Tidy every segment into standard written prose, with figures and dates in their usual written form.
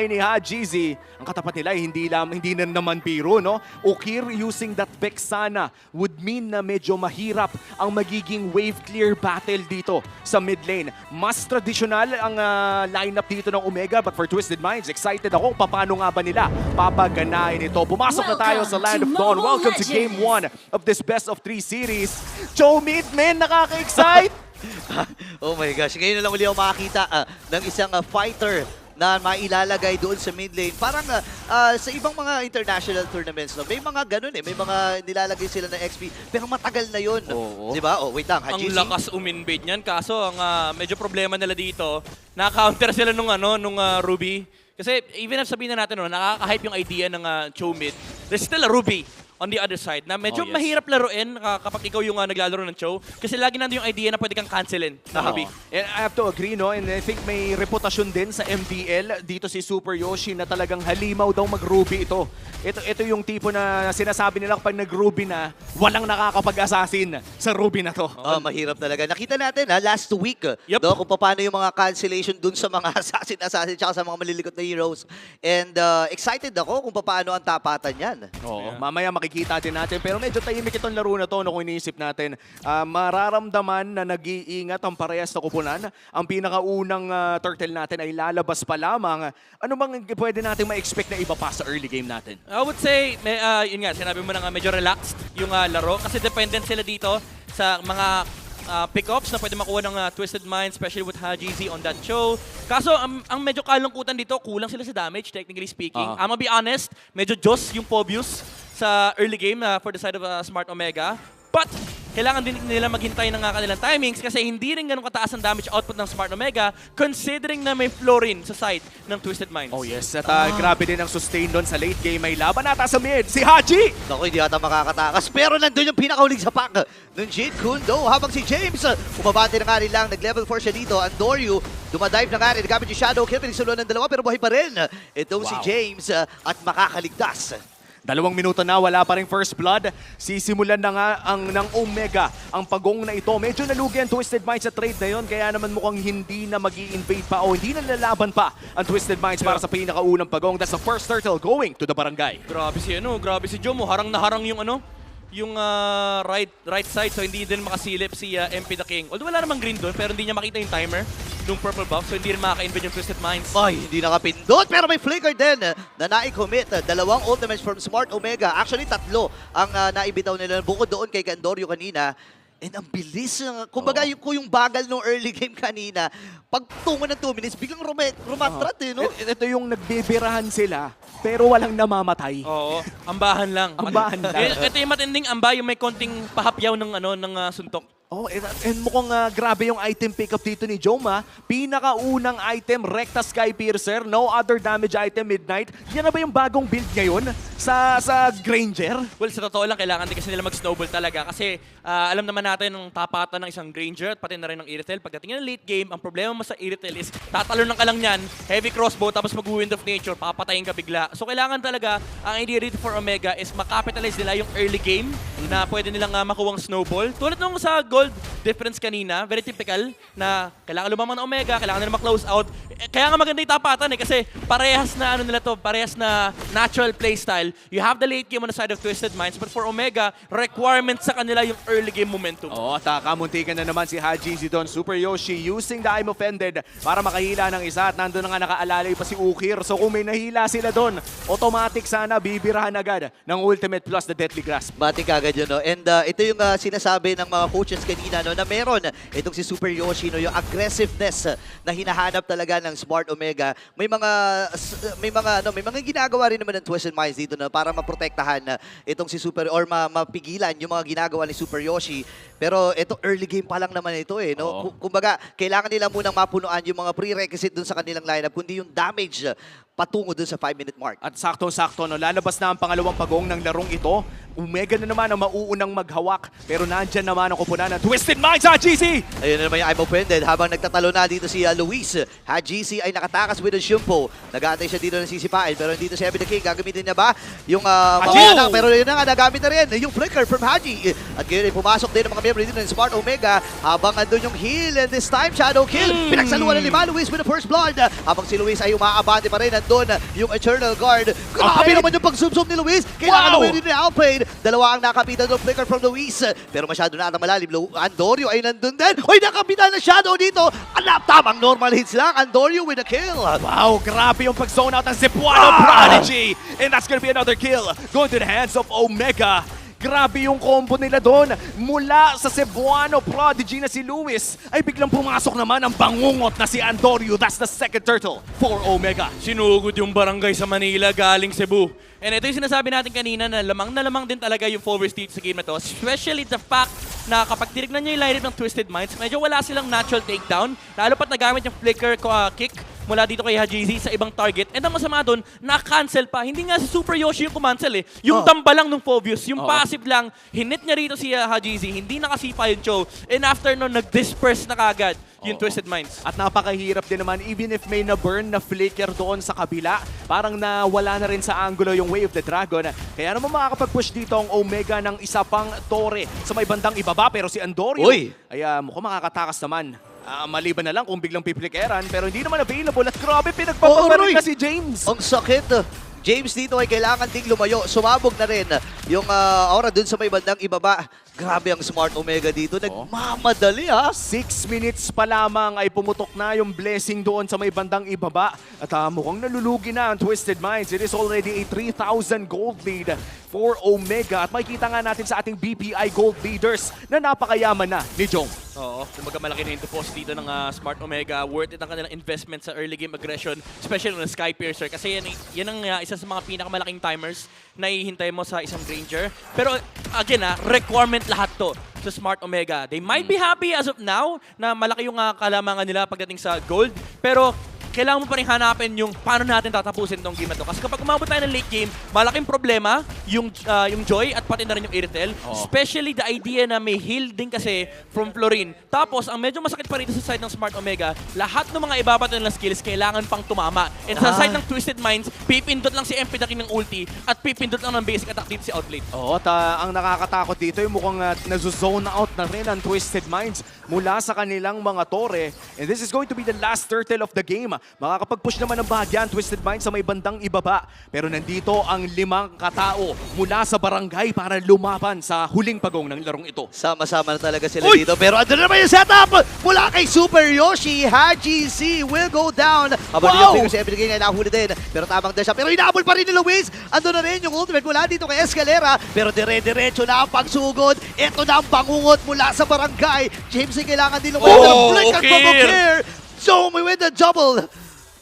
ni Hajizi, ang katapat nila hindi na naman biro, no? Ukir using that Vexana would mean na medyo mahirap ang magiging wave clear battle dito sa mid lane. Mas traditional ang lineup dito ng Omega, but for Twisted Minds, excited ako kung paano nga ba nila papaganahin ito. Pumasok na tayo sa Land of Dawn. Welcome to Game 1 of this Best of 3 series. Chomit, man, nakaka-excite! Oh my gosh, ngayon na lang uli ako makakita ng isang fighter na mailalagay doon sa mid lane. Parang sa ibang mga international tournaments, no, may mga ganun may mga nilalagay sila ng XP, pero matagal na yun. Di ba? Oh, wait lang. Ang lakas uminvade niyan, kaso ang medyo problema nila dito, na-counter sila nung Ruby. Kasi even if sabihin na natin, nakaka-hype yung idea ng Chomid, there's still a Ruby on the other side na medyo mahirap laruin kapag ikaw yung naglalaro ng Cho. Kasi lagi nandun yung idea na pwede kang cancelin na Ruby. And I have to agree, no? And I think may reputasyon din sa MDL dito si Super Yoshi na talagang halimaw daw mag-Ruby ito. Ito yung tipo na sinasabi nila kapag nag-Ruby na walang nakakapag-assassin sa Ruby na to. Oh, mahirap talaga. Nakita natin last week kung paano yung mga cancellation dun sa mga assassin tsaka sa mga malilikot na heroes. And excited ako kung paano ang tapatan yan. Oo, mamaya makikita din natin. Pero medyo tahimik itong laro na to, no, kung iniisip natin. Mararamdaman na nag-iingat ang parehas na kupunan. Ang pinakaunang turtle natin ay lalabas pa lamang. Ano bang pwede natin ma-expect na iba pa sa early game natin? I would say, yun nga, sinabi mo na nga medyo relaxed yung laro. Kasi dependent sila dito sa mga pick-ups na pwede makuha ng Twisted Minds, especially with Hajizi on that show. Kaso, ang medyo kalungkutan dito, kulang sila sa damage, technically speaking. I'm gonna be honest, medyo Diyos yung Pobius sa early game for the side of Smart Omega. But, kailangan din nila maghintay ng kanilang timings kasi hindi rin ganun kataas ang damage output ng Smart Omega considering na may floor rin sa side ng Twisted Minds. Oh yes, at grabe din ang sustain doon sa late game. May laban ata sa mid, si Haji! Naku, hindi ata makakatakas. Pero nandun yung pinakauling sa pack ng Jin Kundo habang si James bumabati na nga rin lang. Nag-level 4 siya dito. Andoryu, dumadive na nga rin. Nagamit yung Shadow Kill. Pinagsuluan ng dalawa pero buhay pa rin. Itong si James at makakaligtas. 2 minuto na, wala pa rin first blood. Sisimulan na nga ng Omega ang pagong na ito. Medyo nalugi ang Twisted Minds sa trade na yun, kaya naman mukhang hindi na mag-i-invade pa o hindi na lalaban pa ang Twisted Minds para sa pinakaunang pagong. That's the first turtle going to the barangay. Grabe si Jomo. Harang na harang yung right side, so hindi din makasilip si MP the King. Although wala namang green doon, pero hindi niya makita yung timer nung purple buff, so hindi rin makaka-invade yung Twisted Minds. Ay, hindi nakapindot, pero may flicker din na na-commit. 2 ultimates from Smart Omega. Actually, 3 ang naibitaw nila bukod doon kay Gandoryu kanina. And ang bilis. Kumbaga, yung bagal nung early game kanina, pag tungo ng 2 minutes, biglang rumatrat no? Ito yung nagbibirahan sila, pero walang namamatay. Oo, ambahan lang. Ambahan lang. Ito yung matinding amba, yung may konting pahapyaw ng suntok. Oh, and mukhang grabe yung item pickup dito ni Joma. Pinakaunang item, Recta Sky Piercer. No other damage item, Midnight. Yan na ba yung bagong build ngayon sa Granger? Well, sa totoo lang, kailangan din kasi nila mag-snowball talaga. Kasi alam naman natin ang tapatan ng isang Granger at pati na rin ng Irithel. Pagdating ng late game, ang problema mo sa Irithel is tatalon ka lang yan, heavy crossbow, tapos mag-Wind of Nature, papatayin ka bigla. So kailangan talaga, ang idea dito for Omega is makapitalize nila yung early game na pwede nilang makuwang snowball. Tulad nung sa Gold difference kanina, very typical na kailangan lumamang na Omega, kailangan nila ma-close out. Kaya nga maganda yung tapatan kasi parehas na parehas na natural playstyle. You have the late game on the side of Twisted Minds, but for Omega, requirement sa kanila yung early game momentum. Oo, kamuntikan na naman si Haji Zidon, Super Yoshi using the I'm Offended para makahila ng isa at nandun na nga nakaalalay pa si Ukir. So kung may nahila sila doon, automatic sana bibirahan agad ng Ultimate plus the Deadly Grasp. Matik agad yun, no? And ito yung sinasabi ng mga coaches kanina, no, na meron itong si Super Yoshi, no, yung aggressiveness na hinahanap talaga ng Smart Omega. May mga ginagawa rin naman ng Twisted Minds dito na para maprotektahan itong si Super or mapigilan yung mga ginagawa ni Super Yoshi. Pero ito early game pa lang naman ito no. Kumbaga, kailangan nila munang mapunuan yung mga prerequisite dun sa kanilang lineup kundi yung damage patungo dun sa 5-minute mark. At saktong-sakto, no, lalabas na ang pangalawang pagong ng larong ito. Omega na naman ang mauunang maghawak. Pero nandyan naman ang kupunan ng Twisted Minds, Hajizi! Ayun na naman yung I'm Offended habang nagtatalo na dito si Luis. Hajizi ay nakatakas with a Shumpo. Nag-aantay siya dito ng sisipain pero dito si Heavy the King. Gagamitin niya ba yung mamaya pero yun na nga, nagamit na rin yung flicker from Haji. At ngayon ay pumasok din ang mga member dito ng Smart Omega habang andun yung heal and this time Shadow Kill. Pinagsaluan ng 5 Luis with the first blood. Habang si Luis ay umaabante pa rin at doon yung Eternal Guard. Grabe naman yung pag-zoom ni Luis. Kailangan Wow! naman din ni Alpine. Dalawa ang nakapitan ng flicker from Luis. Pero masyado na ata malalim. Andorio ay nandun din. Hoy, nakapitan na Shadow dito. Tamang normal hits lang. Andorio with a kill. Wow, grabe yung pag-zone out ng Cebuano Prodigy. And that's gonna be another kill. Going to the hands of Omega. Grabe yung combo nila doon. Mula sa Cebuano Prodigy na si Luis, ay biglang pumasok naman ang bangungot na si Andorio. That's the second turtle for Omega. Sinugod yung barangay sa Manila galing Cebu. And ito yung sinasabi natin kanina na lamang din talaga yung forward stage sa game na to. Especially the fact na kapag tinignan nyo yung lineup ng Twisted Minds, medyo wala silang natural takedown. Lalo pat nagamit yung flicker kick mula dito kay Hajizi sa ibang target. And ang masama doon, na-cancel pa. Hindi nga si Super Yoshi yung kumancel eh. Yung damba lang ng Phoveus, yung passive lang, hinit niya rito si Hajizi, hindi nakasipa yung Cho. And after nun, nag-disperse na kagad yung Twisted Minds. At napakahirap din naman, even if may na-burn na flicker doon sa kabila, parang nawala na rin sa angulo yung Way of the Dragon. Kaya naman makakapag-push dito ang Omega ng isa pang Torre sa may bandang ibaba. Pero si Andorio ay mukhang makakatakas naman. Maliban na lang kung biglang piplikeran, pero hindi naman available at grabe pinagpapaparin na si James. Ang sakit. James dito ay kailangan ding lumayo. Sumabog na rin yung aura dun sa may bandang ibaba. Grabe ang Smart Omega dito. Nagmamadali 6 minutes pa lamang ay pumutok na yung blessing doon sa may bandang ibaba. At mukhang nalulugi na ang Twisted Minds. It is already a 3,000 gold lead for Omega. At makikita nga natin sa ating BPI gold leaders na napakayaman na ni Jong. Oo, kumbaga malaki na yung deposit dito ng Smart Omega. Worth it ang kanilang investment sa early game aggression, especially ng Sky Piercer. Kasi yan ang isa sa mga pinakamalaking timers na ihintay mo sa isang Granger. Pero again, requirement lahat to sa Smart Omega. They might be happy as of now na malaki yung kalamangan nila pagdating sa gold. Pero kailangan mo pa rin hanapin yung paano natin tatapusin tong game na to. Kasi kapag umabot tayo ng late game, malaking problema yung Joy at pati na rin yung Irithel. Especially the idea na may heal din kasi from Florin. Tapos, ang medyo masakit pa rito sa side ng Smart Omega, lahat ng mga ibabato nilang skills kailangan pang tumama. And sa side ng Twisted Minds, pipindot lang si MP Dakin ng ulti at pipindot lang ng basic attack dito si Outlate. Oo, at ang nakakatakot dito yung mukhang nazo-zone out na rin ang Twisted Minds mula sa kanilang mga Torre. And this is going to be the last turtle of the game. Makakapag-push naman ng bahagya ang Twisted Minds sa may bandang ibaba. Pero nandito ang 5 katao mula sa barangay para lumaban sa huling pagong ng larong ito. Sama-sama na talaga sila dito. Pero andun naman yung setup mula kay Super Yoshi. Hajizi will go down. Habang yung si Epic ay nahuli din. Pero tamang dash. Pero inaabol pa rin ni Luis. Andun na rin yung ultimate mula dito kay Escalera. Pero dire-diretso na ang pagsugod. Ito na ang bangungot mula sa barangay. James ay kailangan din lumabas. Flicker from Okir. So, may with the double.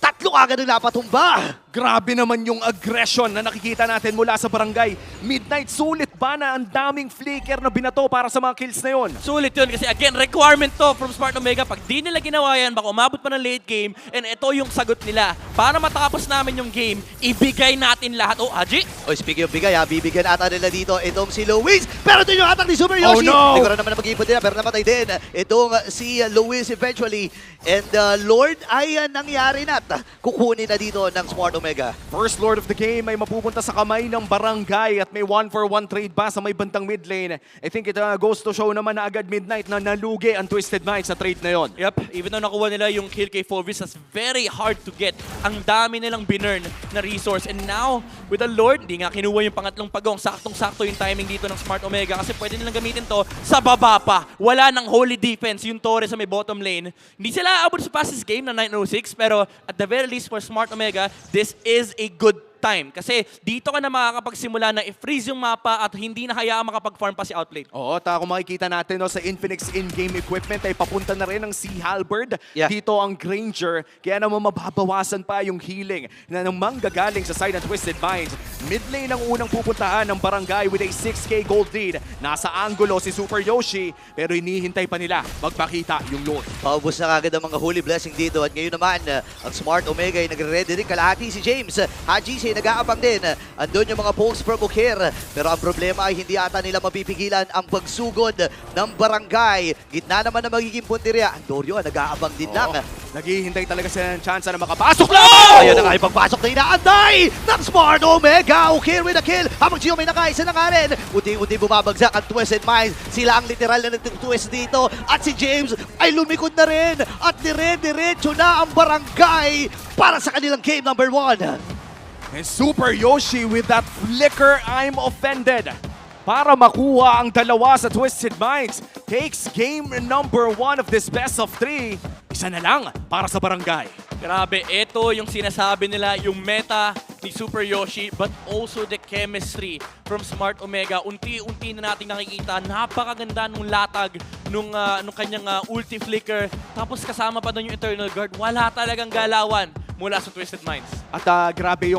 Tatlo agad ang napatumba. Grabe naman yung aggression na nakikita natin mula sa barangay. Midnight, sulit ba na ang daming flicker na binato para sa mga kills na yon? Sulit yun kasi again, requirement to from Smart Omega. Pag di nila ginawa yan, baka umabot pa ng late game and ito yung sagot nila. Para matapos namin yung game, ibigay natin lahat. Oh, Haji! Oh, speaking of bigay, bibigyan ata nila dito itong si Luis. Pero ito yung attack ni Super Yoshi. no! Hindi ko rin naman na mag-iipon nila, pero namatay din itong si Luis eventually. And Lord ay nangyari na at kukunin na dito ng Smart Omega. First Lord of the game ay mapupunta sa kamay ng barangay at may 1-for-1 trade pa sa may bantang mid lane. I think it goes to show naman na agad Midnight na nalugi ang Twisted Minds sa trade na yon. Yep, even though nakuha nila yung kill kay Phoveus, that's very hard to get. Ang dami nilang binurn na resource. And now, with the Lord, di nga kinuha yung pangatlong pagong. Saktong-sakto yung timing dito ng Smart Omega kasi pwede nilang gamitin to sa baba pa. Wala nang holy defense yung Torre sa may bottom lane. Hindi sila aabot sa fastest game na 906, pero at the very least for Smart Omega, this is a good time. Kasi dito ka na makakapagsimula na i-freeze yung mapa at hindi na hayaang makapag-farm pa si Outlate. Oo, at kung makikita natin sa Infinix in-game equipment ay papunta na rin ang Sea Halberd. Dito ang Granger. Kaya naman mababawasan pa yung healing na namang gagaling sa side ng Twisted Minds. Mid lane ang unang pupuntahan ng barangay with a 6k gold lead. Nasa angulo si Super Yoshi pero hinihintay pa nila magpakita yung Lord. Paubos na kagad ang mga holy blessing dito. At ngayon naman, ang Smart Omega ay nagre-ready rin kalahati si James. Haji Yoshi, nag-aabang din. Andun yung mga pokes from Ukir. Pero ang problema ay hindi ata nila mapipigilan ang pagsugod ng barangay. Gitna naman na magiging punteriya. Andorio, nag-aabang din lang. Naghihintay talaga sila ng chance na makapasok lang! Ayan na nga yung pagpasok na inaanday ng Smart Omega. Ukir with a kill. Habang Gio may nakaisa na nga rin. Unti-unti bumabagsak ang Twisted Minds. Sila ang literal na nag-twist dito. At si James ay lumikod na rin. At dire-diretso na ang barangay para sa kanilang game number 1. And Super Yoshi with that flicker, I'm offended. Para makuha ang dalawa sa Twisted Minds, takes game number 1 of this best of 3. Isa na lang para sa barangay. Grabe, ito yung sinasabi nila, yung meta ni Super Yoshi, but also the chemistry from Smart Omega. Unti-unti na natin nakikita, napakaganda nung latag nung kanyang ulti flicker. Tapos kasama pa doon yung Eternal Guard. Wala talagang galawan mula sa Twisted Minds. At grabe yung